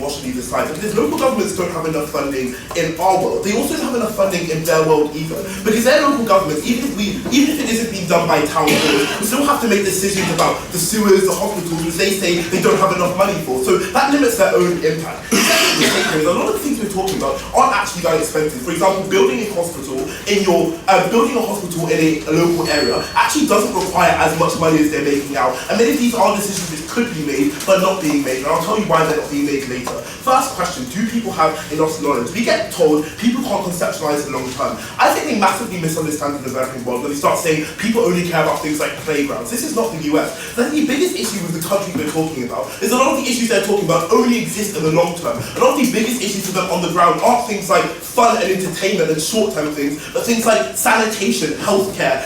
what should either side. Because local governments don't have enough funding in our world, they also don't have enough funding in their world either. Because their local governments, even if it isn't being done by town boards, we still have to make decisions about the sewers, the hospitals, which they say they don't have enough money for. So that limits their own impact. A lot of the things we're talking about aren't actually that expensive. For example, building a hospital in a local area actually doesn't require as much money as they're making out. And many of these are decisions which could be made but not being made. And I'll tell you why they're not being made later. First question, do people have enough knowledge? We get told people can't conceptualize the long term. I think they massively misunderstand the developing world when they start saying people only care about things like playgrounds. This is not the US. I think the biggest issue with the country we're talking about is a lot of the issues they're talking about only exist in the long term. A lot of the biggest issues for them on the ground aren't things like fun and entertainment and short-term things, but things like sanitation, healthcare,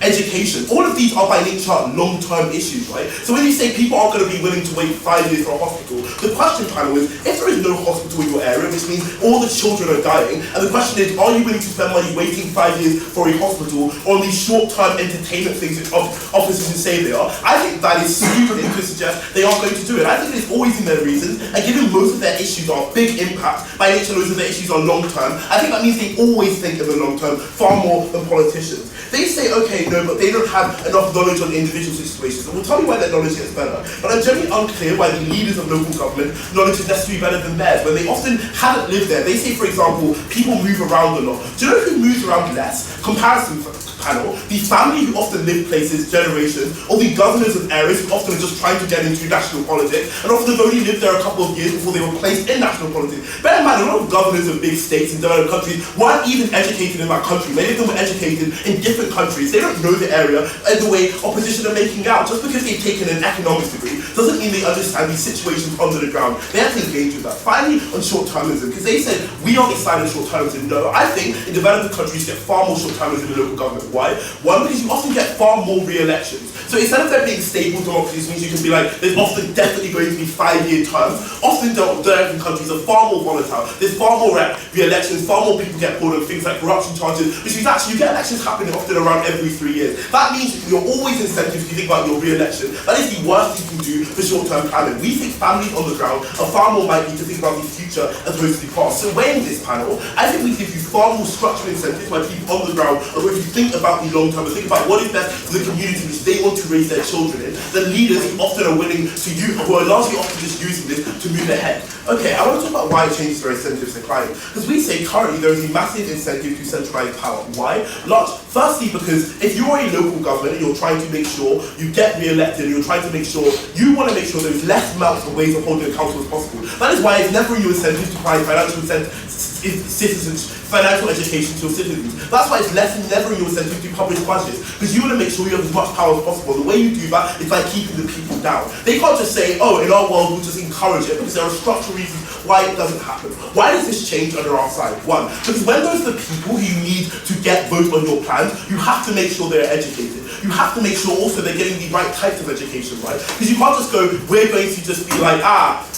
education. All of these are by nature long-term issues, right? So when you say people aren't going to be willing to wait 5 years for a hospital, the question, panel, is if there is no hospital in your area, which means all the children are dying, and the question is, are you willing to spend money waiting 5 years for a hospital on these short-term entertainment things which opposition say they are? I think that is stupid to suggest they aren't going to do it. I think it's always in their reasons, and given most of their issues are big impact, by nature most of their issues are long-term, I think that means they always think in the long term far more than politicians. They say, okay, no, but they don't have enough knowledge on individual situations. And we'll tell you why their knowledge gets better. But I'm generally unclear why the leaders of local government knowledge is necessarily better than theirs, when they often haven't lived there. They say, for example, people move around a lot. Do you know who moves around less? Comparison panel, the family who often live places generations, or the governors of areas who often are just trying to get into national politics, and often have only lived there a couple of years before they were placed in national politics. Bear in mind, a lot of governors of big states and developed countries weren't even educated in that country. Many of them were educated in different countries. They don't know the area and the way opposition are making out. Just because they've taken an economics degree doesn't mean they understand these situations under the ground. They have to engage with that. Finally, on short-termism, because they said, we are the side of short-termism. No, I think in developing countries get far more short-termism in local government. Why? One, because you often get far more re-elections. So instead of there being stable democracies, means you can be like, there's often definitely going to be 5-year terms. Often developing countries are far more volatile. There's far more re-elections, far more people get pulled on things like corruption charges, which means actually you get elections happening often around every 3 years. That means you're always incentive if you think about your re-election. That is the worst you can do for short-term planning. We think families on the ground are far more likely to think about the future as opposed to the past. So weighing this panel, I think we give you far more structural incentives where people on the ground are going to think about the long term and think about what is best for the community which they want to raise their children in. The leaders who often are willing to use, who are largely often just using this to move ahead. Okay, I want to talk about why it changes their incentives declining. Because we say currently there is a massive incentive to centralize power. Why? Firstly, because if you're a local government and you're trying to make sure you get re-elected, and you're trying to make sure, you want to make sure there's less melts and ways of holding accountable as possible. That is why it's never in your incentive to provide financial financial education to your citizens. That's why it's never in your incentive to publish budgets, because you want to make sure you have as much power as possible. The way you do that is by keeping the people down. They can't just say, oh, in our world we'll just encourage it, because there are structural reasons why it doesn't happen. Why does this change under our side? One, because when those are the people who you need to get votes on your plans, you have to make sure they're educated. You have to make sure also they're getting the right types of education, right? Because you can't just go, we're going to just be like,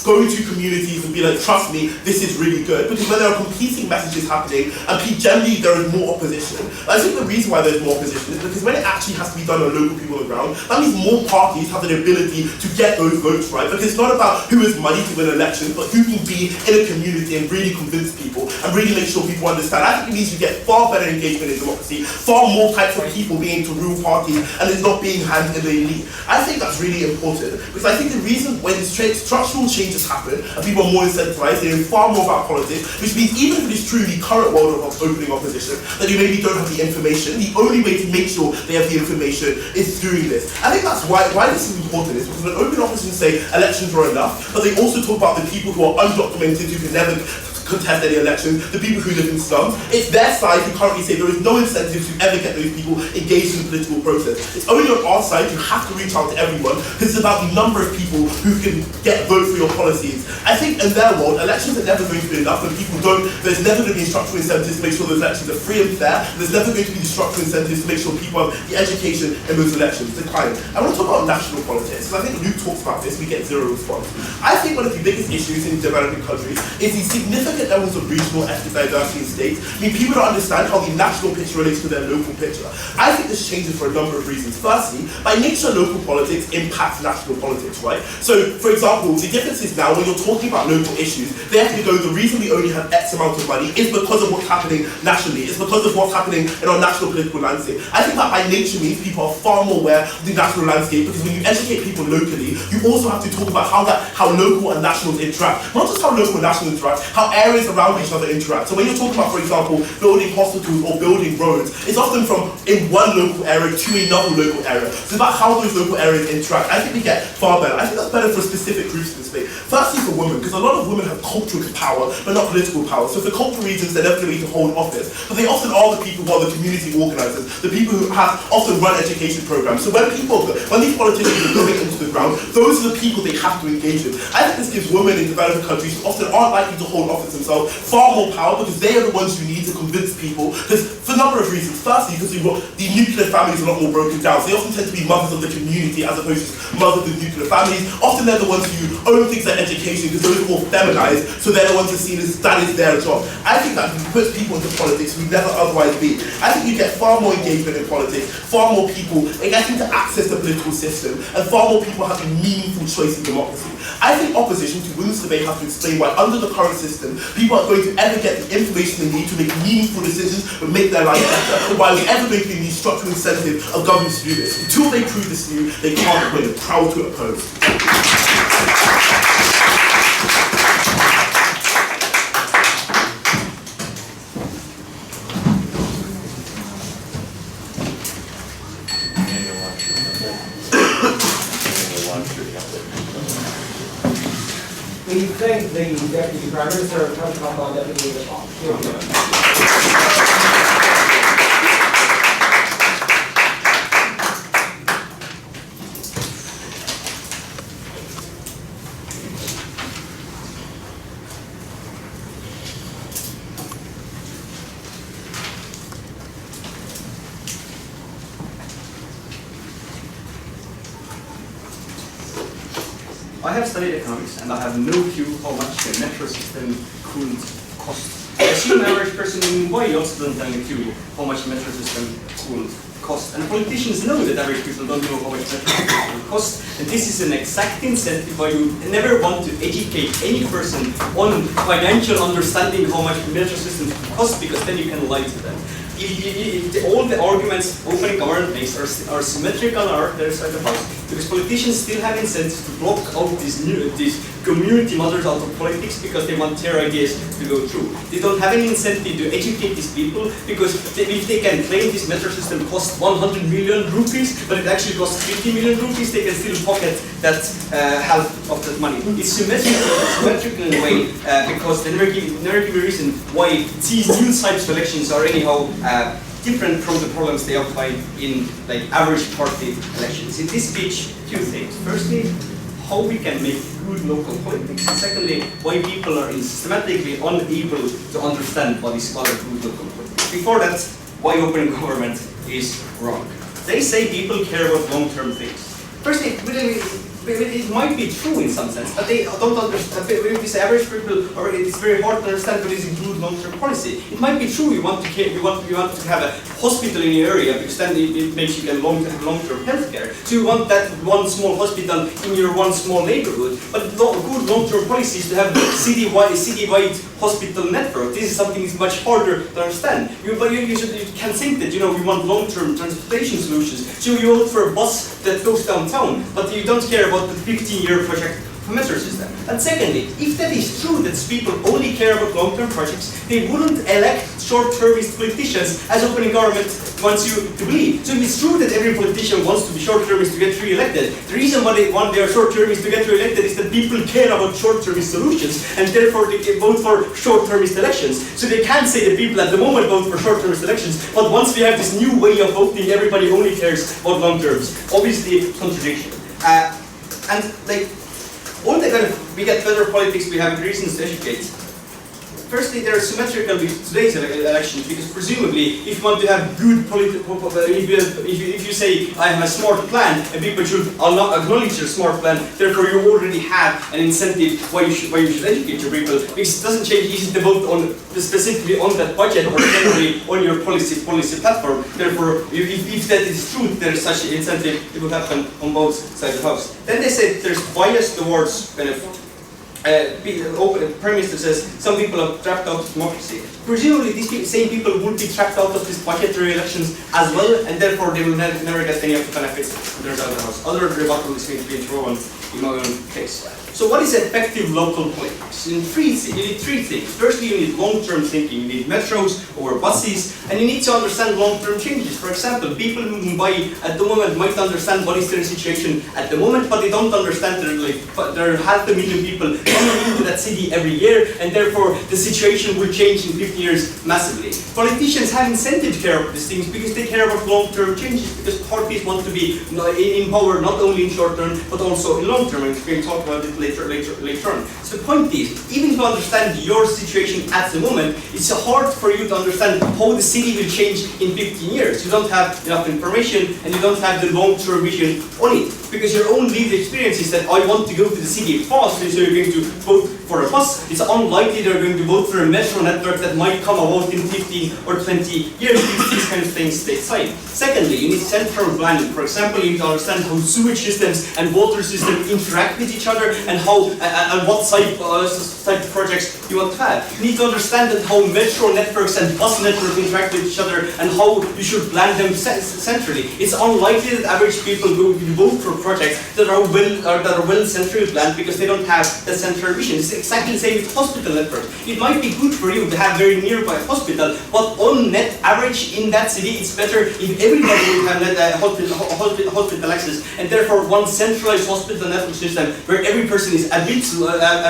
go to communities and be like, trust me, this is really good. Because when there are competing messages happening, and generally there is more opposition. I think the reason why there's more opposition is because when it actually has to be done on local people on the ground, that means more parties have the ability to get those votes, right? Because it's not about who has money to win elections, but who can be in a community and really convince people and really make sure people understand. I think it means you get far better engagement in democracy, far more types of people being to rule parties, and it's not being handed in the elite. I think that's really important, because I think the reason when structural changes happen and people are more incentivized, they know far more about politics, which means even if it is true in the current world of opening opposition, that you maybe don't have the information, the only way to make sure they have the information is through this. I think that's why this is important, is because when open opposition say elections are enough, but they also talk about the people who are undocumented, who can never contest any elections, the people who live in slums. It's their side who currently say there is no incentive to ever get those people engaged in the political process. It's only on our side you have to reach out to everyone, because it's about the number of people who can get votes for your policies. I think in their world, elections are never going to be enough, and people don't, there's never going to be structural incentives to make sure those elections are free and fair. There's never going to be the structural incentives to make sure people have the education in those elections. Decline. I want to talk about national politics, because I think Luke talks about this, we get zero response. I think one of the biggest issues in developing countries is the significant look at levels of regional ethnic diversity in states, I mean, people don't understand how the national picture relates to their local picture. I think this changes for a number of reasons. Firstly, by nature, local politics impacts national politics, right? So, for example, the difference is now when you're talking about local issues, they have to go, the reason we only have X amount of money is because of what's happening nationally. It's because of what's happening in our national political landscape. I think that by nature means people are far more aware of the national landscape, because when you educate people locally, you also have to talk about how local and nationals interact. Not just how local and nationals interact, how areas around each other interact. So when you're talking about, for example, building hospitals or building roads, it's often from in one local area to another local area. So it's about how those local areas interact. I think we get far better. I think that's better for specific groups in the state. Firstly for women, because a lot of women have cultural power, but not political power. So for cultural reasons, they're never going to hold office. But they often are the people who are the community organisers, the people who have often run education programs. So when these politicians are going into the ground, those are the people they have to engage with. I think this gives women in developing countries who often aren't likely to hold office themselves far more power, because they are the ones who need to convince people. Because for a number of reasons. Firstly, because the nuclear families are a lot more broken down. So they often tend to be mothers of the community as opposed to mothers of the nuclear families. Often they're the ones who own things like education, because those are more feminized, so they're the ones who are seen as that is their job. I think that puts people into politics who would never otherwise be. I think you get far more engagement in politics, far more people getting to access the political system, and far more people having meaningful choice in democracy. I think opposition to women's debate has to explain why under the current system, people are going to ever get the information they need to make meaningful decisions and make their life better, and why we're ever going to need structural incentive of governments to do this. Until they prove this to you, they can't win. Proud to oppose. We thank the Deputy Prime Minister, Deputy Leader. I have studied economics and I have no clue how much the metro system could cost. I assume an average person in Mumbai also doesn't have a clue how much the metro system could cost. And politicians know that average people don't know how much metro system will cost. And this is an exact incentive why you never want to educate any person on financial understanding how much the metro system could cost, because then you can lie to them. All the arguments opening government makes are symmetrical on our their side of the house, because politicians still have incentives to block out these community mothers out of politics because they want their ideas to go through. They don't have any incentive to educate these people, because if they can claim this metro system costs 100 million rupees, but it actually costs 50 million rupees, they can still pocket that half of that money. It's symmetrical in a way, because they never give a reason why these new types of elections are anyhow different from the problems they apply in like average party elections. In this speech, two things. Firstly, how we can make good local politics. And secondly, why people are systematically unable to understand what is called good local politics. Before that, why open government is wrong. They say people care about long-term things. Firstly, it might be true in some sense, but they don't understand. This average people, or it's very hard to understand what is a good long-term policy. It might be true you want to have a hospital in your area, because then it makes you get long-term health care. So you want that one small hospital in your one small neighborhood. But good long-term policy is to have a city-wide hospital network. This is something that's much harder to understand. You can think that we want long-term transportation solutions. So you vote for a bus that goes downtown, but you don't care about the 15-year project for metro system. And secondly, if that is true, that people only care about long-term projects, they wouldn't elect short-termist politicians as opening government wants you to believe. So if it's true that every politician wants to be short-termist to get re-elected, the reason why they want their short-termist to get re-elected is that people care about short-termist solutions, and therefore they can vote for short-termist elections. So they can't say that people at the moment vote for short-termist elections, but once we have this new way of voting, everybody only cares about long-terms. Obviously, contradiction. And like, all the we get better politics, we have reasons to educate. Firstly, they're symmetrical with today's elections because presumably, if you want to have good political, if you say I have a smart plan, and people should acknowledge your smart plan, therefore you already have an incentive why you should educate your people, because it doesn't change easy to vote on specifically on that budget or generally on your policy platform. Therefore, if that is true, there is such an incentive, it will happen on both sides of the house. Then they said there's bias towards kind of. Prime Minister says some people are trapped out of democracy. Presumably, these same people would be trapped out of these budgetary elections as well, and therefore they will never get any of the benefits of their other house. Other rebuttal is going to be thrown in my own case. So what is effective local politics? You need three things. Firstly, you need long-term thinking. You need metros or buses, and you need to understand long-term changes. For example, people who Mumbai at the moment might understand what is their situation at the moment, but they don't understand there are 500,000 people coming into that city every year, and therefore the situation will change in 50 years massively. Politicians have incentive to care about these things because they care about long-term changes, because parties want to be in power not only in short term, but also in long term, and we're going to talk about it later on. So the point is, even to understand your situation at the moment, it's hard for you to understand how the city will change in 15 years. You don't have enough information, and you don't have the long-term vision on it, because your own lived experience is that I want to go to the city fast, and so you're going to vote for a bus. It's unlikely they're going to vote for a metro network that might come about in 15 or 20 years, because these kind of things stateside. Secondly, you need central planning. For example, you need to understand how sewage systems and water systems interact with each other, and how and what type of projects you want to have. You need to understand that how metro networks and bus networks interact with each other, and how you should plan them centrally. It's unlikely that average people will vote for projects that are well centrally planned, because they don't have the central vision. It's exactly the same with hospital networks. It might be good for you to have very nearby hospital, but on net average in that city, it's better if everybody will have hospital access, and therefore one centralized hospital network system where every person is a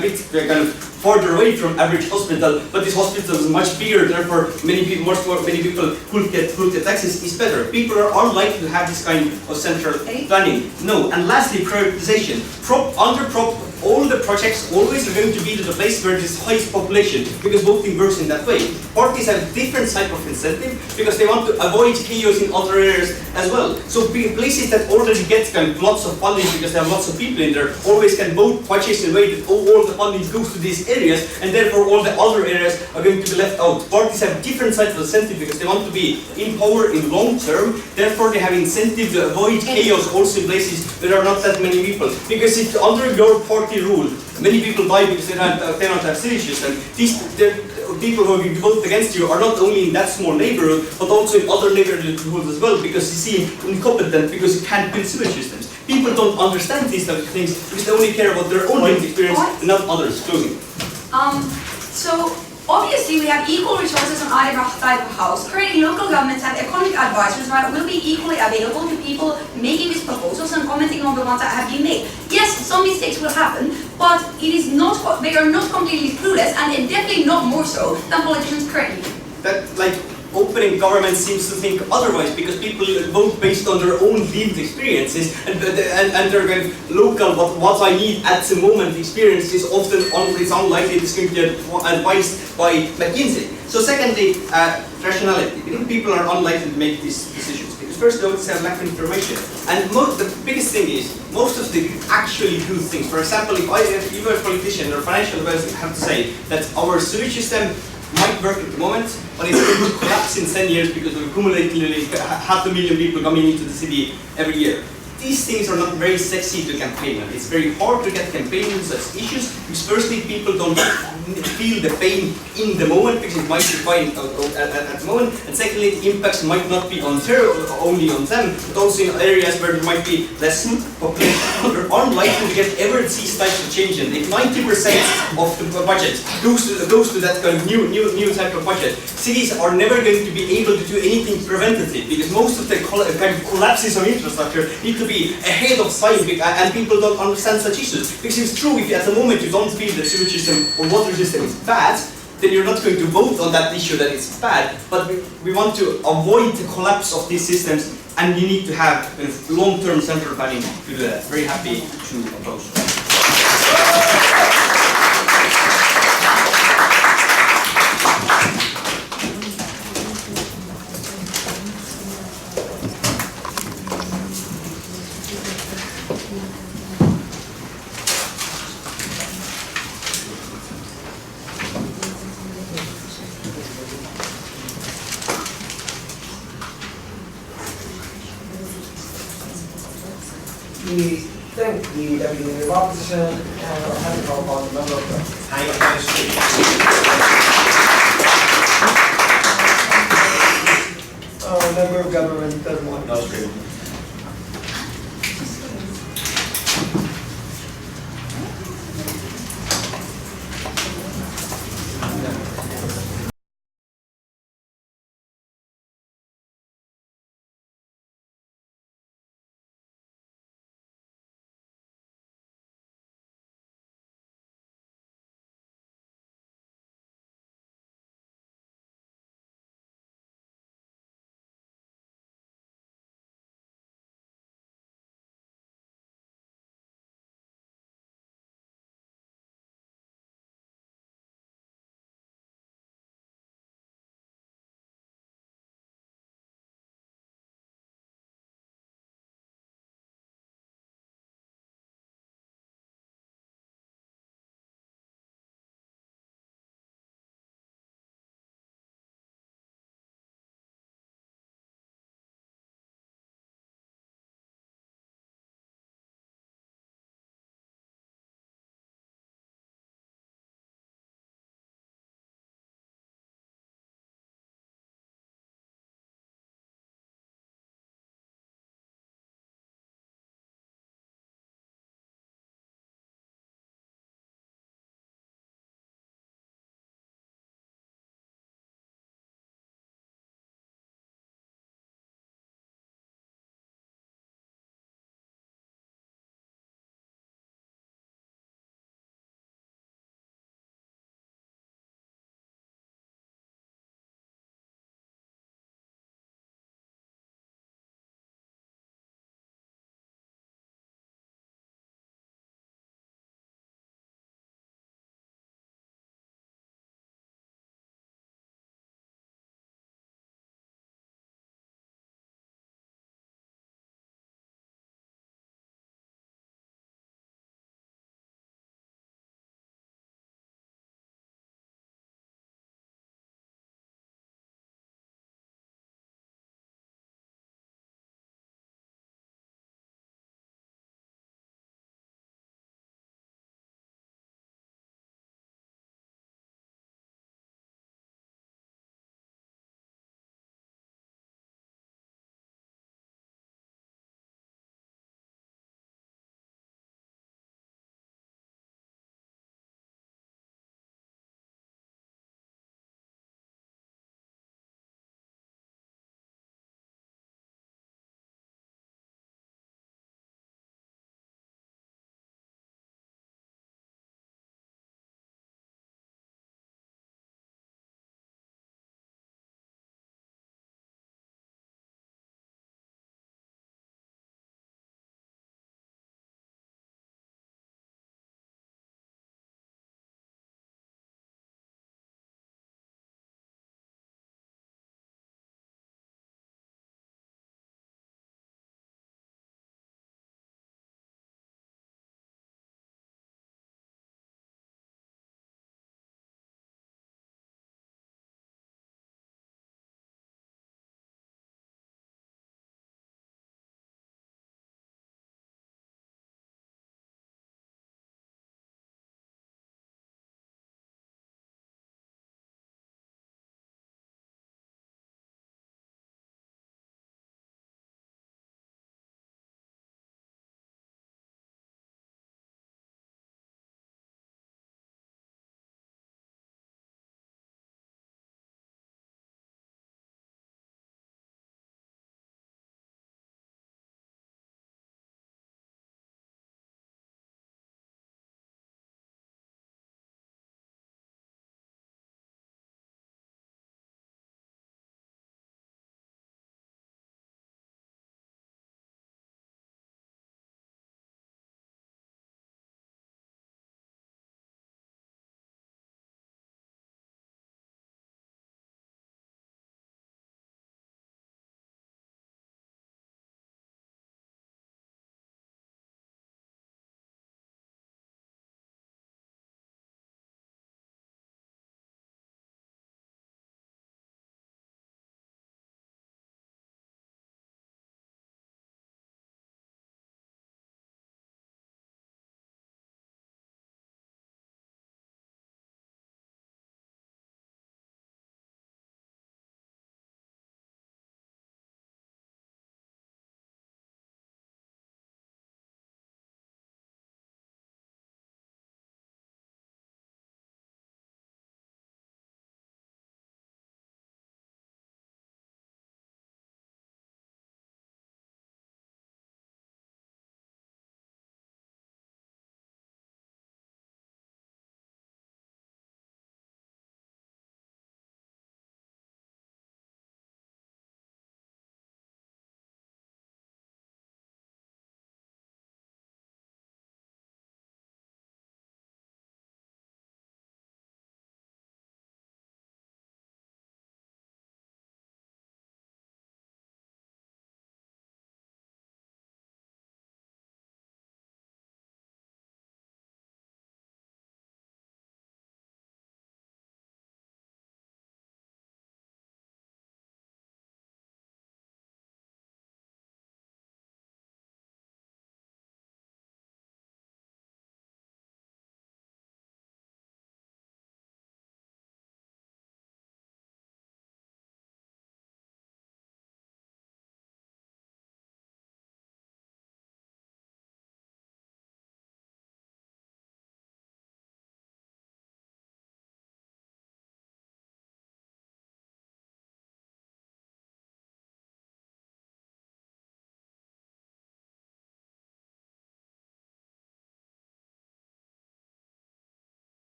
bit kind of farther away from average hospital, but this hospital is much bigger, therefore many people could get access, is better. People are unlikely to have this kind of central planning. No, and lastly, prioritization. All the projects always are going to be to the place where there's highest population, because voting works in that way. Parties have different type of incentive because they want to avoid chaos in other areas as well. So places that already get kind of lots of funding because they have lots of people in there always can vote budgets in a way that all the funding goes to these areas, and therefore all the other areas are going to be left out. Parties have different types of incentive because they want to be in power in long term, therefore they have incentive to avoid chaos also in places where there are not that many people. Because if under your party rule, many people die because they don't have sewage system. People who vote against you are not only in that small neighborhood, but also in other neighborhoods as well, because you seem incompetent because you can't build sewage systems. People don't understand these types of things because they only care about their own lived experience and not others. Closing. So obviously we have equal resources on either side of the house. Currently local governments have economic advisors that will be equally available to people making these proposals and commenting on the ones that have been made. Yes, some mistakes will happen, but it is not, they are not completely clueless, and definitely not more so than politicians currently. That, opening government seems to think otherwise, because people vote based on their own lived experiences, and they're kind of local, but what I need at the moment experience is often it's unlikely it's going to get advised by McKinsey. So secondly, rationality. I think people are unlikely to make these decisions, because first they always have lack of information, and the biggest thing is most of the actually good things. For example, if you are a politician or financial advisor, have to say that our sewage system might work at the moment, but it's going to collapse in 10 years because of accumulatively 500,000 people coming into the city every year. These things are not very sexy to campaign on. It's very hard to get campaign on such issues, because firstly people don't feel the pain in the moment, because it might be fine at the moment, and secondly the impacts might not be only on them, but also in areas where there might be less population. We're unlikely to get ever these types of change, and if 90% of the budget goes to that kind of new type of budget, cities are never going to be able to do anything preventative, because most of the kind of collapses of infrastructure need to be ahead of time, and people don't understand such issues. Because it's true, if at the moment you don't feel the sewage system or water system is bad, then you're not going to vote on that issue that it's bad. But we want to avoid the collapse of these systems, and you need to have long-term central planning to do that. Very happy to oppose. We thank the Deputy Leader of Opposition and are happy to call upon the member of the member of government doesn't want to.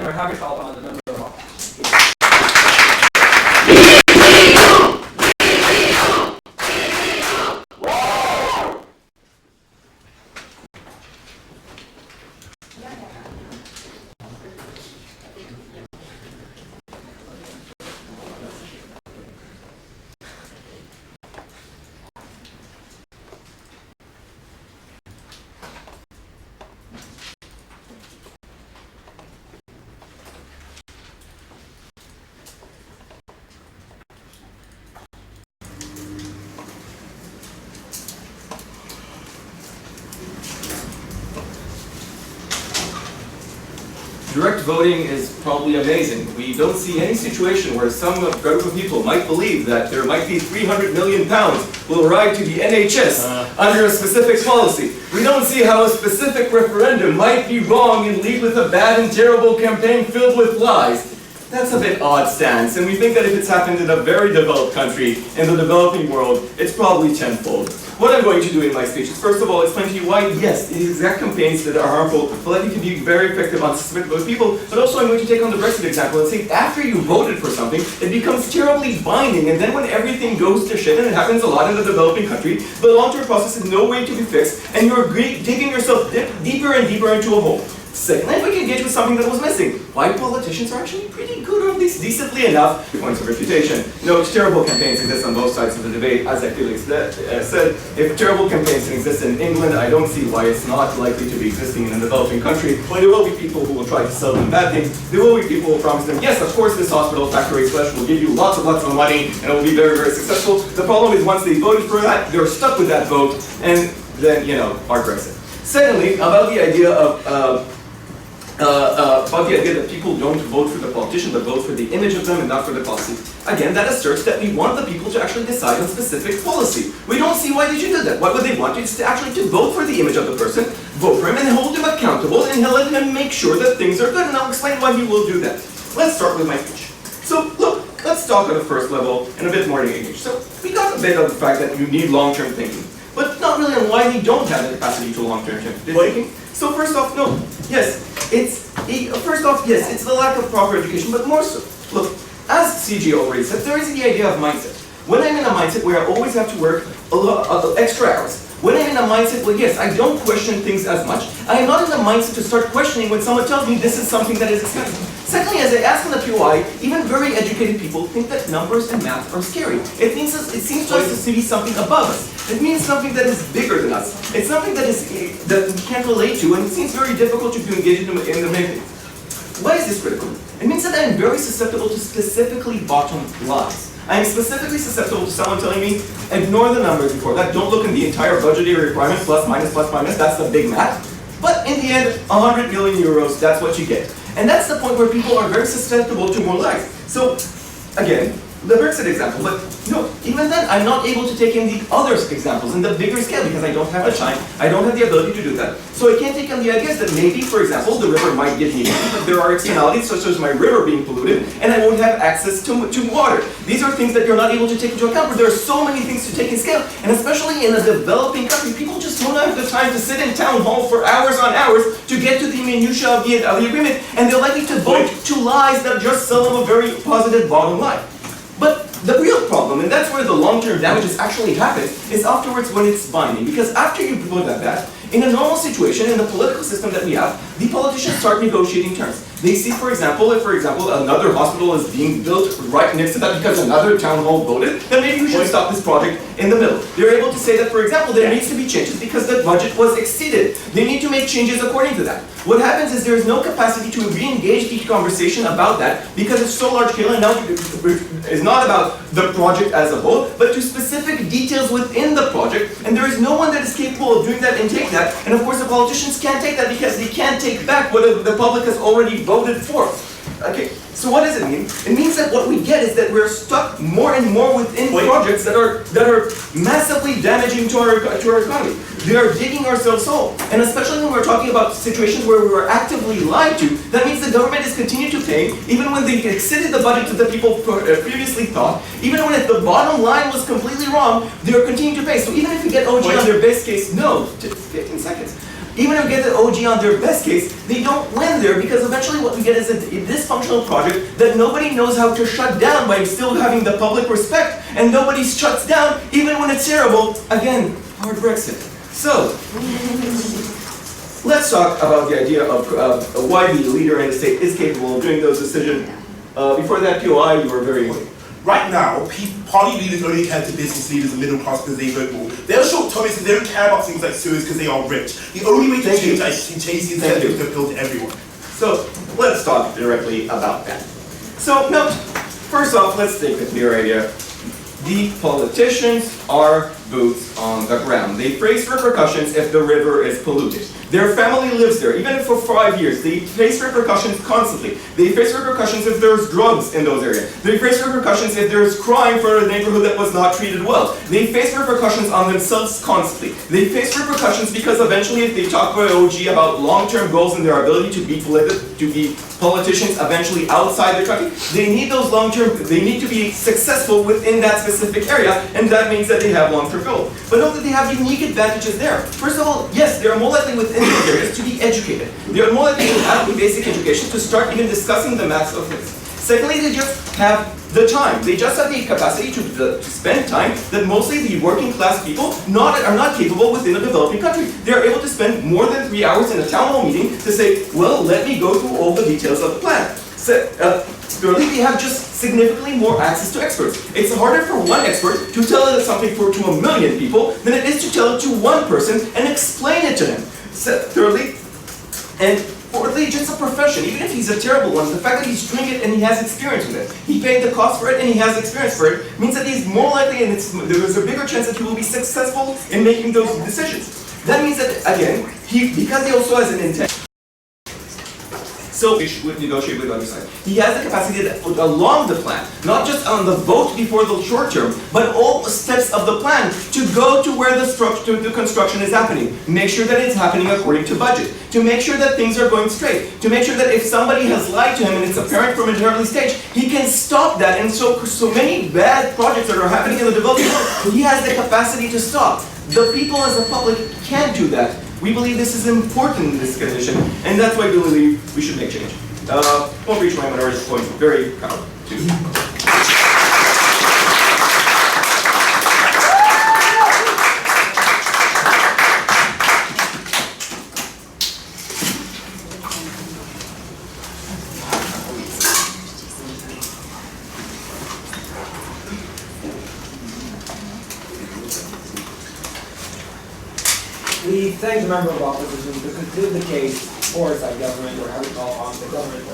we're happy to call upon the member of office. Direct voting is probably amazing. We don't see any situation where some group of people might believe that there might be £300 million will arrive to the NHS under a specific policy. We don't see how a specific referendum might be wrong and lead with a bad and terrible campaign filled with lies. That's a bit odd stance, and we think that if it's happened in a very developed country, in the developing world, it's probably tenfold. What I'm going to do in my speech is, first of all, explain to you why, yes, these exact campaigns that are harmful will likely to be very effective on specific people, but also I'm going to take on the Brexit example and say, after you voted for something, it becomes terribly binding, and then when everything goes to shit, and it happens a lot in the developing country, the long-term process is no way to be fixed, and you're digging yourself deeper and deeper into a hole. Second, if we can get to something that was missing, why politicians are actually pretty good, or at least decently enough, points of reputation. No, terrible campaigns exist on both sides of the debate. As I clearly said, if terrible campaigns can exist in England, I don't see why it's not likely to be existing in a developing country, when there will be people who will try to sell them bad things. There will be people who promise them, yes, of course, this hospital, factory slash will give you lots of money, and it will be very, very successful. The problem is once they voted for that, they're stuck with that vote, and then, our Brexit. Secondly, about the idea that people don't vote for the politician, but vote for the image of them and not for the policy. Again, that asserts that we want the people to actually decide on specific policy. We don't see why they should do that. What would they want? It's actually to vote for the image of the person, vote for him, and hold him accountable, and let him make sure that things are good, and I'll explain why he will do that. Let's start with my speech. So, look, let's talk at the first level and a bit more engaged. So, we got a bit of the fact that you need long-term thinking, but not really on why we don't have the capacity to long-term thinking. So first off, no, yes, it's the lack of proper education, but more so. Look, as CG already said, there is the idea of mindset. When I'm in a mindset where I always have to work a lot of extra hours, when I'm in a mindset where, yes, I don't question things as much, I am not in the mindset to start questioning when someone tells me this is something that is expensive. Secondly, as I asked in the POI, even very educated people think that numbers and math are scary. It seems to us to be something above us. It means something that is bigger than us. It's something that we can't relate to, and it seems very difficult to engage in the making. Why is this critical? It means that I am very susceptible to specifically bottom lies. I am specifically susceptible to someone telling me, ignore the numbers before that, don't look in the entire budgetary requirement, plus, minus, that's the big math. But in the end, 100 million euros, that's what you get. And that's the point where people are very susceptible to more lies. So, again, the Brexit example, but even then, I'm not able to take in the other examples in the bigger scale because I don't have the time, I don't have the ability to do that. So I can't take on the ideas that maybe, for example, the river might give me, but there are externalities such as my river being polluted, and I won't have access to water. These are things that you're not able to take into account, but there are so many things to take in scale, and especially in a developing country, people just don't have the time to sit in town hall for hours on hours to get to the minutiae of the agreement, and they're likely to vote to lies that just sell them a very positive bottom line. But the real problem, and that's where the long-term damages actually happen, is afterwards when it's binding. Because after you vote that, in a normal situation, in the political system that we have, the politicians start negotiating terms. They see, for example, if another hospital is being built right next to that because another town hall voted, then maybe we should stop this project in the middle. They're able to say that, for example, there needs to be changes because the budget was exceeded. They need to make changes according to that. What happens is there is no capacity to re-engage the conversation about that because it's so large scale and now it's not about the project as a whole, but to specific details within the project, and there is no one that is capable of doing that and take that, and of course the politicians can't take that because they can't take back what the public has already voted for. Okay, so what does it mean? It means that what we get is that we're stuck more and more within projects that are massively damaging to our economy. They are digging ourselves hole. And especially when we're talking about situations where we were actively lied to, that means the government is continuing to pay, even when they exceeded the budget that the people previously thought, even when the bottom line was completely wrong, they are continuing to pay. So even if you get OG on their base case, 15 seconds. Even if we get the OG on their best case, they don't win there because eventually what we get is a dysfunctional project that nobody knows how to shut down by still having the public respect, and nobody shuts down even when it's terrible. Again, hard Brexit. So, let's talk about the idea of why the leader in the state is capable of doing those decisions. Before that, POI, you were very... Right now, party leaders only care to business leaders and middle class because they vote more. They're short-termists and they don't care about things like sewers because they are rich. The only way to change that is to change the incentive to appeal to everyone. So, let's talk directly about that. So, note, first off, let's take the clear idea. The politicians are boots on the ground. They face repercussions if the river is polluted. Their family lives there, even if for 5 years. They face repercussions constantly. They face repercussions if there's drugs in those areas. They face repercussions if there's crime for a neighborhood that was not treated well. They face repercussions on themselves constantly. They face repercussions because eventually if they talk about OG about long-term goals and their ability to be politicians eventually outside their country, they need those long-term, they need to be successful within that specific area, and that means that they have long-term goals. But note that they have unique advantages there. First of all, yes, they are more likely within these areas to be educated. They are more likely to have the basic education to start even discussing the maths of things. Secondly, they just have the time. They just have the capacity to spend time that mostly the working class people are not capable within a developing country. They are able to spend more than 3 hours in a town hall meeting to say, well, let me go through all the details of the plan. So, thirdly, they have just significantly more access to experts. It's harder for one expert to tell something to 1 million people than it is to tell it to one person and explain it to him. So, thirdly, and fourthly, just a profession. Even if he's a terrible one, the fact that he's doing it and he has experience with it, he paid the cost for it and he has experience for it, means that he's more likely and there's a bigger chance that he will be successful in making those decisions. That means that, again, because he also has an intent, so we should negotiate with the other side. He has the capacity to put along the plan, not just on the vote before the short term, but all steps of the plan to go to where the construction is happening. Make sure that it's happening according to budget. To make sure that things are going straight. To make sure that if somebody has lied to him and it's apparent from an early stage, he can stop that. And so many bad projects that are happening in the developing world, he has the capacity to stop. The people as a public can't do that. We believe this is important in this condition, and that's why we believe we should make change. Won't reach my minority point. Very proud to. We thank the member of opposition to conclude the case for side government, or how we call on the government.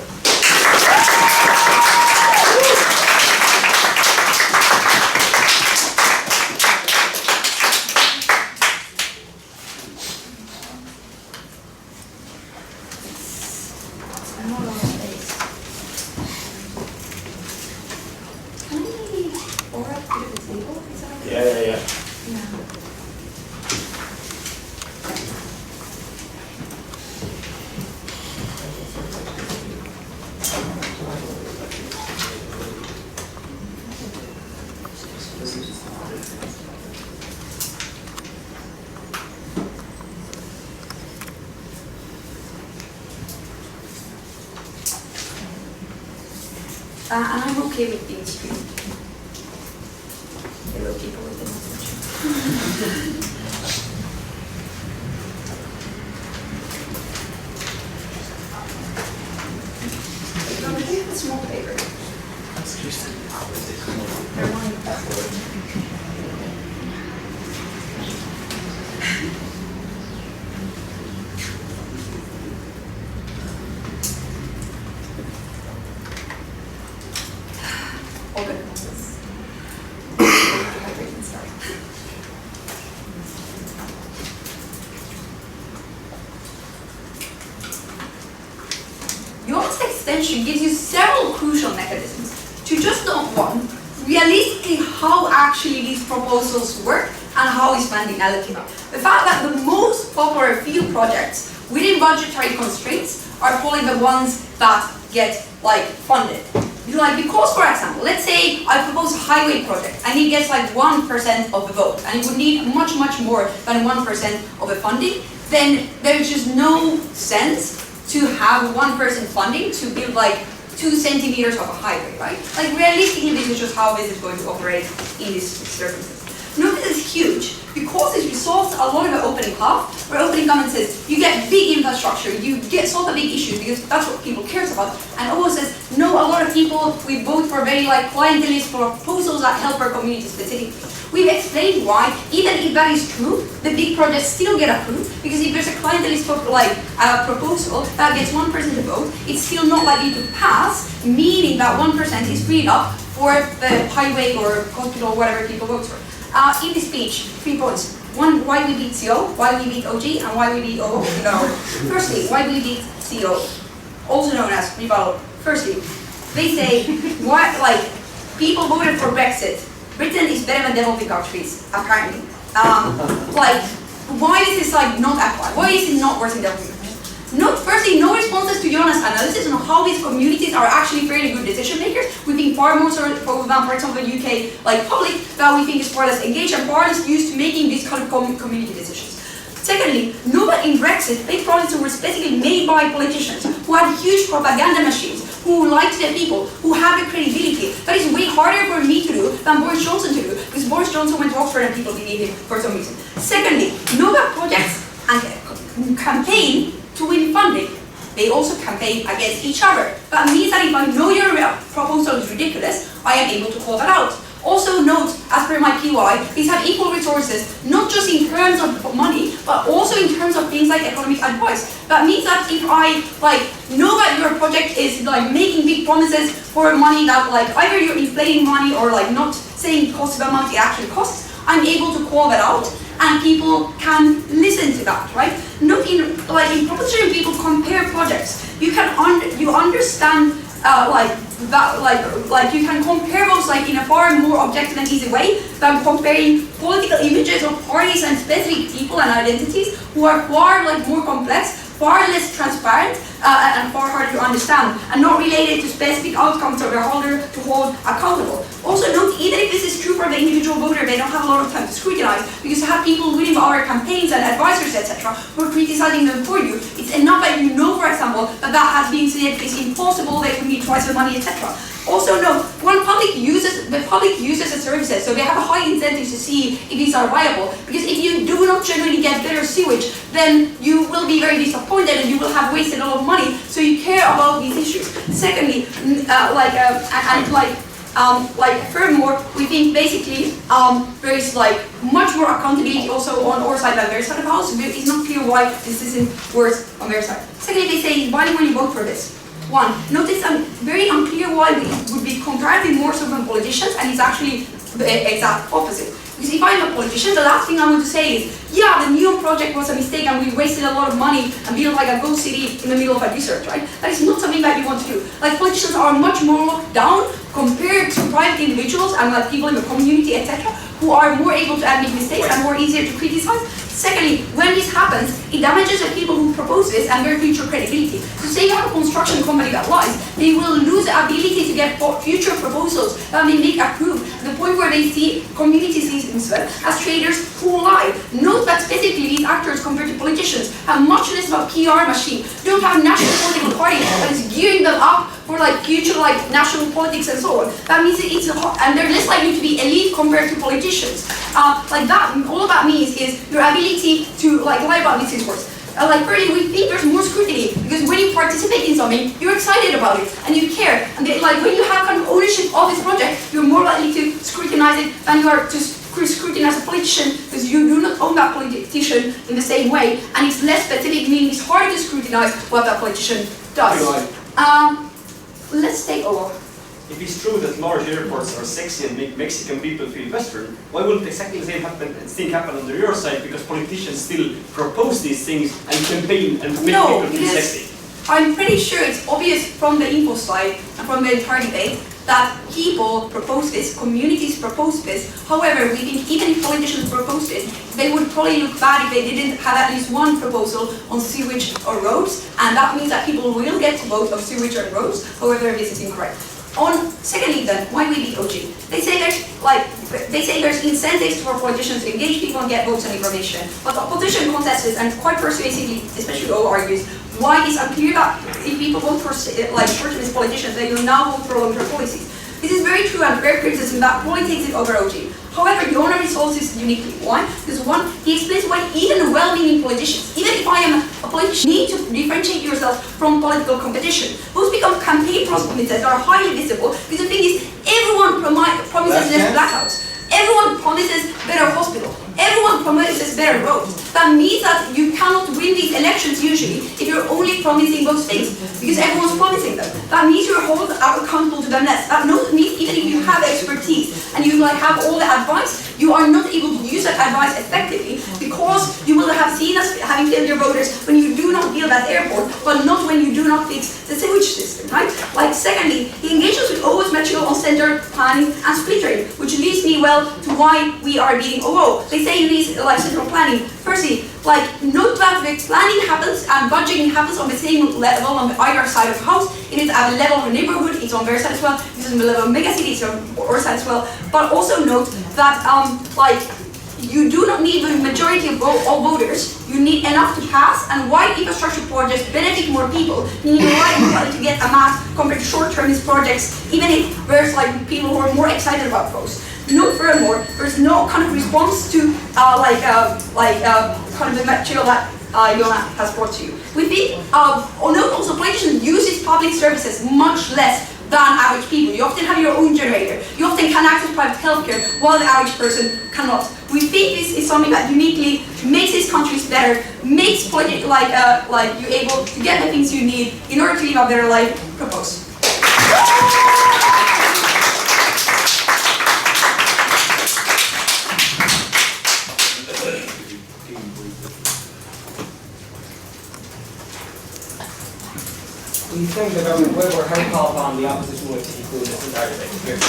Yeah. And I'm okay with being streamed. Hello, people with the Do you have a small paper? They're wanting that. Extension gives you several crucial mechanisms to just know, one, realistically how actually these proposals work and how is funding allocated. The fact that the most popular field projects within budgetary constraints are probably the ones that get funded. Because, for example, let's say I propose a highway project and it gets 1% of the vote, and it would need much more than 1% of the funding. then there's just no sense to have one person funding to build like 2 centimeters of a highway, right? Like realistically, this is just how this is going to operate in these circumstances. Notice it's huge because it resolves a lot of the opening path, where opening comment says you get big infrastructure, you get solve a big issue because that's what people cares about. And OO says no, a lot of people we vote for very like clientelist proposals that help our community specifically. We've explained why, even if that is true, the big projects still get approved, because if there's a clientelist proposal that gets 1% to vote, it's still not likely to pass, meaning that 1% is freed up for the highway or hospital or whatever people vote for. In this speech, 3 points. One, why we beat CO, why we beat OG, and why we beat OO in our order. Firstly, why we beat CO, also known as rebuttal. Firstly, they say, why, like, people voted for Brexit. Britain is better than developing countries, apparently. Like, why is this like not applied? Why is it not worse in developing countries? Firstly, no responses to Jonas' analysis on how these communities are actually fairly good decision makers. We think far more so than, for example, the UK like public, that we think is far less engaged and far less used to making these kind of community decisions. Secondly, nobody in Brexit paid projects that were specifically made by politicians who had huge propaganda machines, who liked their people, who have the credibility. That is way harder for me to do than Boris Johnson to do, because Boris Johnson went to Oxford and people believe him for some reason. Secondly, Nova projects and campaign to win funding. They also campaign against each other. That means that if I know your proposal is ridiculous, I am able to call that out. Also note, as per my PY, these have equal resources, not just in terms of money, but also in terms of things like economic advice. That means that if I know that your project is making big promises for money that either you're inflating money or not saying the cost of amount it actually costs, I'm able to call that out, and people can listen to that, right? Note in proposition, people compare projects. You understand you can compare those in a far more objective and easy way than comparing political images of parties and specific people and identities who are far more complex, far less transparent, and far harder to understand, and not related to specific outcomes of the holder to hold accountable. Also note, even if this is true for the individual voter, they don't have a lot of time to scrutinize, because you have people winning our campaigns and advisors, etc., who are criticizing them for you. It's enough that you know, for example, that has been said is impossible, they can need twice the money, etc. Also note, when the public uses the services, so they have a high incentive to see if these are viable, because if you do not generally get better sewage, then you will be very disappointed and you will have wasted a lot of money, so you care about these issues. Secondly, furthermore, we think basically there is much more accountability also on our side than their side of the house. It's not clear why this isn't worse on their side. Secondly, they say, why do you vote for this? One, notice I'm very unclear why it would be comparatively more so than politicians, and it's actually the exact opposite. Because if I'm a politician, the last thing I want to say is, yeah, the NEOM project was a mistake and we wasted a lot of money and built a ghost city in the middle of a desert, right? That is not something that you want to do. Politicians are much more locked down compared to private individuals and people in the community, etc., who are more able to admit mistakes and more easier to criticize. Secondly, when this happens, it damages the people who propose this and their future credibility. So say you have a construction company that lies, they will lose the ability to get future proposals that they make approved, to the point where they see communities see themselves as traders who lie. Note that specifically these actors, compared to politicians, have much less of a PR machine, don't have national political party that is gearing them up for future national politics and so on. That means and they're less likely to be elite compared to politicians. All that means is your ability to lie about these discourse. Thirdly, we think there's more scrutiny, because when you participate in something, you're excited about it and you care. And when you have ownership of this project, you're more likely to scrutinize it than you are to scrutinize a politician, because you do not own that politician in the same way, and it's less specific, meaning it's harder to scrutinize what that politician does. Let's take over. If it's true that large airports are sexy and make Mexican people feel Western, why wouldn't exactly the same thing happen on your side? Because politicians still propose these things and campaign and make people feel sexy. I'm pretty sure it's obvious from the info slide and from the entire debate that people propose this, communities propose this. However, we think even if politicians proposed it, they would probably look bad if they didn't have at least one proposal on sewage or roads, and that means that people will get to vote on sewage or roads. However, this is incorrect. Secondly, then, why we beat OG? They say there's incentives for politicians to engage people and get votes and information. But the opposition contests, and quite persuasively, especially OO argues, why it's unclear that if people vote for short-termist politicians, they will now vote for long-term policies. This is very true and fair criticism that Pauli takes it over OG. However, the owner resolves this uniquely. Why? Because one, he explains why even well-meaning politicians, even if I am a politician, need to differentiate yourself from political competition. Those become campaign promises that are highly visible, because the thing is, everyone promises less blackouts. Everyone promises better hospital. Everyone promises better roads. That means that you cannot win these elections usually if you're only promising those things, because everyone's promising them. That means you're held accountable to them less. That means even if you have expertise and you have all the advice, you are not able to use that advice effectively, because you will have seen us having failed your voters when you do not build that airport, but not when you do not fix the sewage system, right? Secondly, he engages with OO's material on center planning and splittering, which leads me well to why we are beating OO. They say in these central planning, firstly, note that the planning happens and budgeting happens on the same level on either side of the house. It is at the level of a neighborhood, it's on their side as well. It is on the level of megacity, it's on our side as well. But also note that you do not need the majority of all voters. You need enough to pass, and wide infrastructure projects benefit more people. You need wide to get a mass compared to short-termist projects, even if there's people who are more excited about those. Note furthermore, there's no kind of response to kind of the material that Jona has brought to you. We think, note also politicians uses public services much less than average people. You often have your own generator. You often can access private healthcare while the average person cannot. We think this is something that uniquely makes these countries better, makes you able to get the things you need in order to live a better life. Propose. We think the government will or have called upon the opposition would include this entire debate.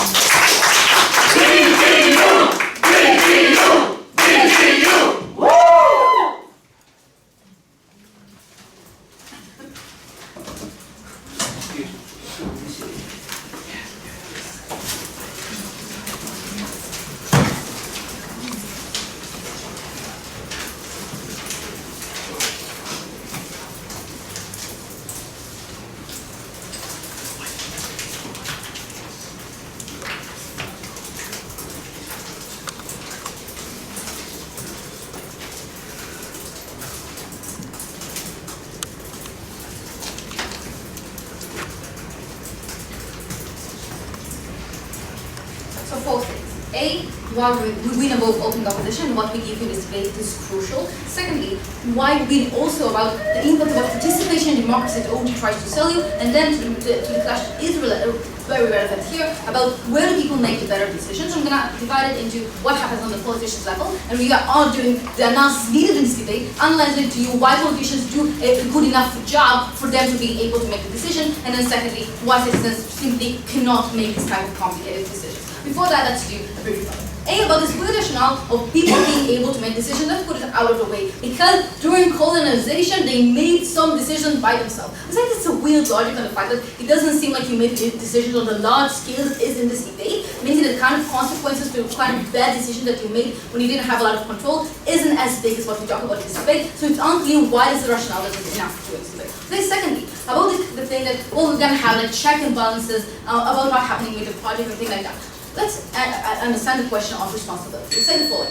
So 4 things. A, why we win about open opposition, what we give in this debate is crucial. Secondly, why we win also about the impact of participation in democracy that OG tries to sell you, and then to the clash is very relevant here about where do people make the better decisions. I'm going to divide it into what happens on the politicians level, and we are all doing the analysis needed in this debate, analyzing to you why politicians do a good enough job for them to be able to make a decision, and then secondly, why citizens simply cannot make this type of complicated decisions. Before that, let's do a brief thought. A, about this good rationale of people being able to make decisions, let's put it out of the way. Because during colonization, they made some decisions by themselves. I think it's a weird logic on the fact that it doesn't seem like you made decisions on the large scale that is in this debate, meaning the kind of consequences to the kind of bad decision that you made when you didn't have a lot of control isn't as big as what we talk about in this debate. So it's unclear why is the rationale doesn't enough to this debate. Then secondly, about the thing that, well, we're going to have check and balances about what's happening with the project and things like that. Let's understand the question of responsibility. Let's say the following.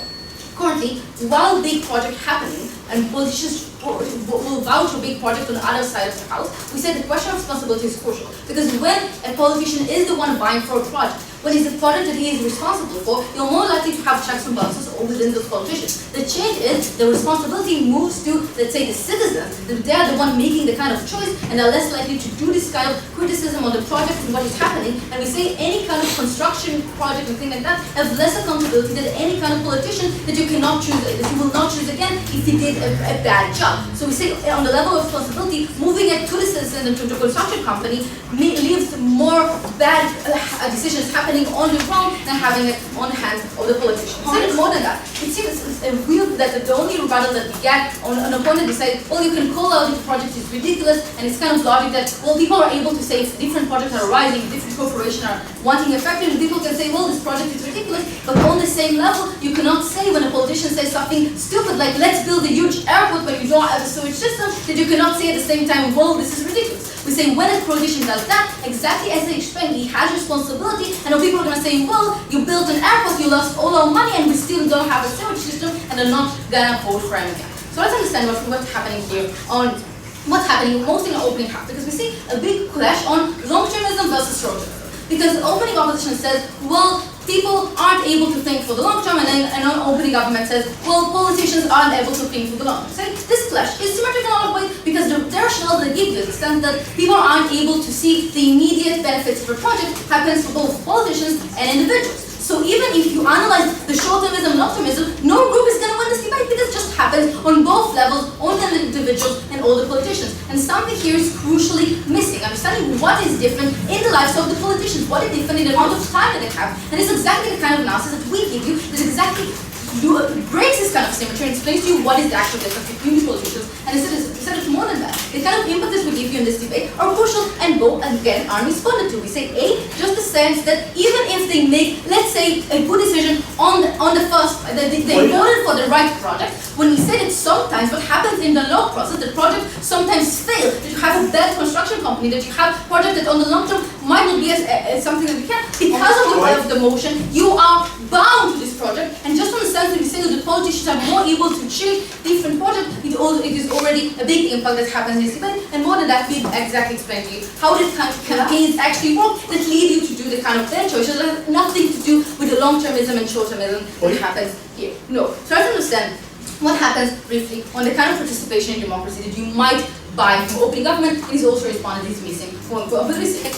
Currently, while big project happening and politicians will vouch for big projects on the other side of the house, we say the question of responsibility is crucial. Because when a politician is the one vying for a project, when it's a project that he is responsible for, you're more likely to have checks and balances within those politicians. The change is the responsibility moves to, let's say, the citizens, that they're the one making the kind of choice, and they're less likely to do this kind of criticism on the project and what is happening. And we say any kind of construction project and things like that have less accountability than any kind of politician that you cannot choose, that you will not choose again if he did a bad job. So we say on the level of responsibility, moving it to the citizen and to the construction company leaves more bad decisions happening on the ground than having it on the hands of the politicians. More than that, it seems real that the only rebuttal that we get on a point that we say, well, you can call out if the project is ridiculous, and it's kind of logic that, well, people are able to say if different projects are arising, different corporations are wanting effective, and people can say, well, this project is ridiculous, but on the same level, you cannot say when a politician says something stupid like, let's build a huge airport when you don't have a sewage system, that you cannot say at the same time, well, this is ridiculous. We say when a politician does that, exactly as they explained, he has responsibility, and people are going to say, well, you built an airport, you lost all our money, and we still don't have a sewage system, and they're not going to vote for him again. So let's understand what's happening here on what's happening mostly in the opening half, because we see a big clash on long-termism versus short-termism. Because the opening opposition says, well, people aren't able to think for the long term, and then an opening government says, well, politicians aren't able to think for the long term. So this clash is symmetric in a lot of ways because the rationale they give you is the sense that people aren't able to see the immediate benefits of a project happens for both politicians and individuals. So even if you analyze the short-termism and long-termism, no group is going to win this debate because it just happens on both levels, on the individuals and all the politicians. And something here is crucially missing, understanding what is different in the lives of the politicians, what is different in the amount of time that they have. And it's exactly the kind of analysis that we give you that exactly breaks this kind of symmetry and explains to you what is the actual difference between the politicians. And instead of more than that, the kind of impetus we give you in this debate are crucial and both, again, are responded to. We say, A, just the sense that even if they make, let's say, a good decision on the first, they voted for the right project, when we say that sometimes what happens in the law process, the project sometimes fails, that you have a bad construction company, that you have projects that on the long term might not be as something that we can, because of the way of the motion, you are bound to this project, and just on the sense that we say that the politicians are more able to change different projects, it is already a big impact that happens in this debate, and more than that, we exactly explain to you how the campaigns actually work that lead you to do the kind of bad choices that have nothing to do with the long-termism and short-termism that happens here. No. So let's understand what happens briefly on the kind of participation in democracy that you might buy from opening government is also responded is missing.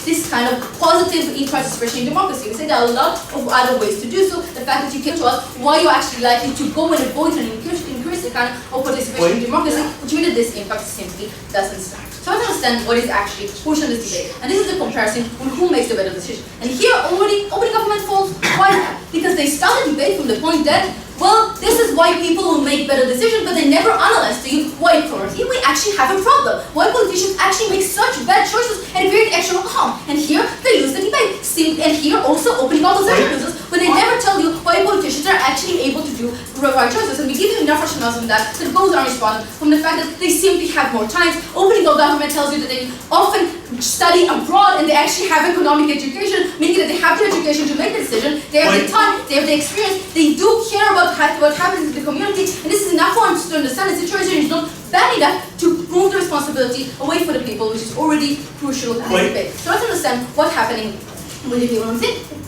This kind of positive participation in democracy. We say there are a lot of other ways to do so. The fact that you can tell us why you're actually likely to go and vote and increase the kind of participation in democracy, which means that this impact simply doesn't stand. So let's understand what is actually pushed on this debate. And this is the comparison on who makes the better decision. And here already opening government falls quite hard because they start the debate from the point that, well, this is why people will make better decisions, but they never analyze to you why currently we actually have a problem. Why politicians actually make such bad choices and create actual harm. And here they lose the debate. And here also opening opposition loses, but they never tell you why politicians are actually able to do the right choices. And we give you enough rationales on that both are responded from the fact that they simply have more time. Opening of government tells you that they often study abroad and they actually have economic education, meaning that they have the education to make the decision, they have the time, they have the experience, they do care about what happens in the community, and this is enough for us to understand the situation is not bad enough to move the responsibility away from the people, which is already crucial to the debate. So let's understand what's happening with the people.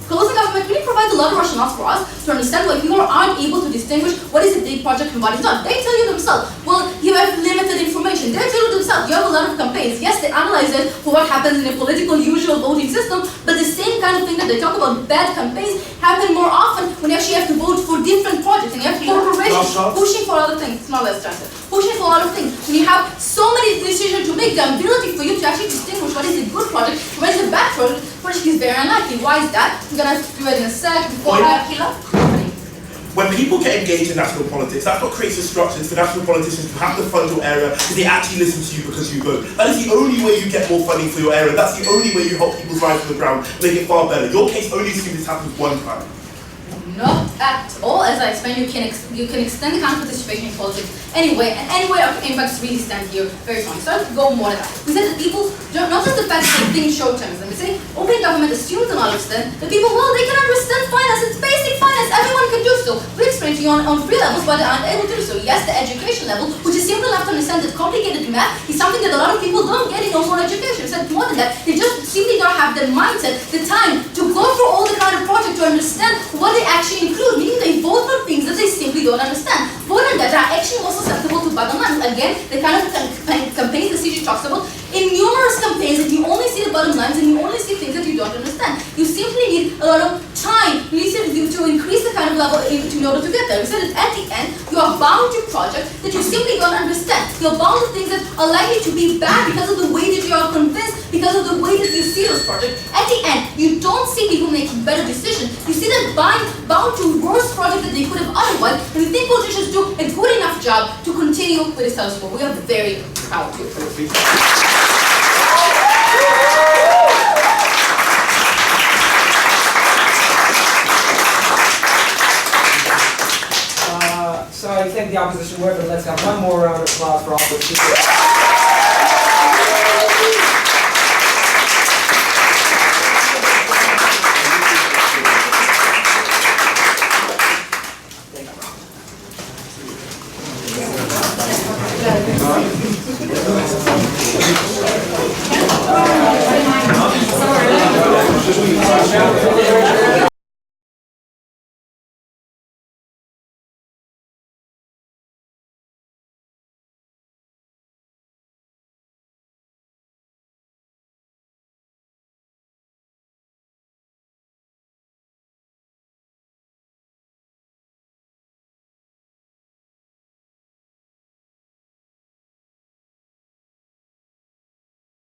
Closing government really provides a lot of rationales for us to understand why people aren't able to distinguish what is a big project and what is not. They tell you themselves, well, you have limited information. They tell you themselves, you have a lot of campaigns. Yes, they analyze it for what happens in a political usual voting system, but the same kind of thing that they talk about bad campaigns happen more often when you actually have to vote for different projects and you have corporations pushing for other things. It's not less transparent. Pushing for a lot of things. When you have so many decisions to make, the ability for you to actually distinguish what is a good project and what is a bad project is very unlikely. Why is that? I'm going to do it in a sec before when people get engaged in national politics, that's what creates the structures for national politicians to have to fund your area because they actually listen to you because you vote. That is the only way you get more funding for your area. That's the only way you help people's lives on the ground, make it far better. Your case only seems this happens one time. Not at all. As I explained, you can extend the kind of participation in politics anyway, and anyway our impacts really stand here very strong. So let's go more than that. We said that people, not just the fact that they think short term, we say opening government assumes to an extent that people, well, they can understand finance, it's basic finance, everyone can do so. We explain to you on 3 levels why they aren't able to do so. Yes, the education level, which is simple enough to understand that complicated math is something that a lot of people don't get in normal education. We said more than that, they just simply don't have the mindset, the time to go through all the kind of project to understand what they actually include, meaning they vote for things that they simply don't understand. More than that, they are actually more susceptible to bottom lines. Again, the kind of campaigns that CG talks about, in numerous campaigns, if you only see the bottom lines and you only see things that you don't understand, you simply need a lot of time. You need to increase the kind of level in order to get there. We said that at the end, you are bound to projects that you simply don't understand. You're bound to things that are likely to be bad because of the way that you are convinced because of the way that you see those projects. At the end, you don't see people making better decisions. You see them bound to worse projects than they could have otherwise, and we think politicians do a good enough job to continue with the status quo. We are very proud to approve. So I thank the opposition, but let's have one more round of applause for all the speakers.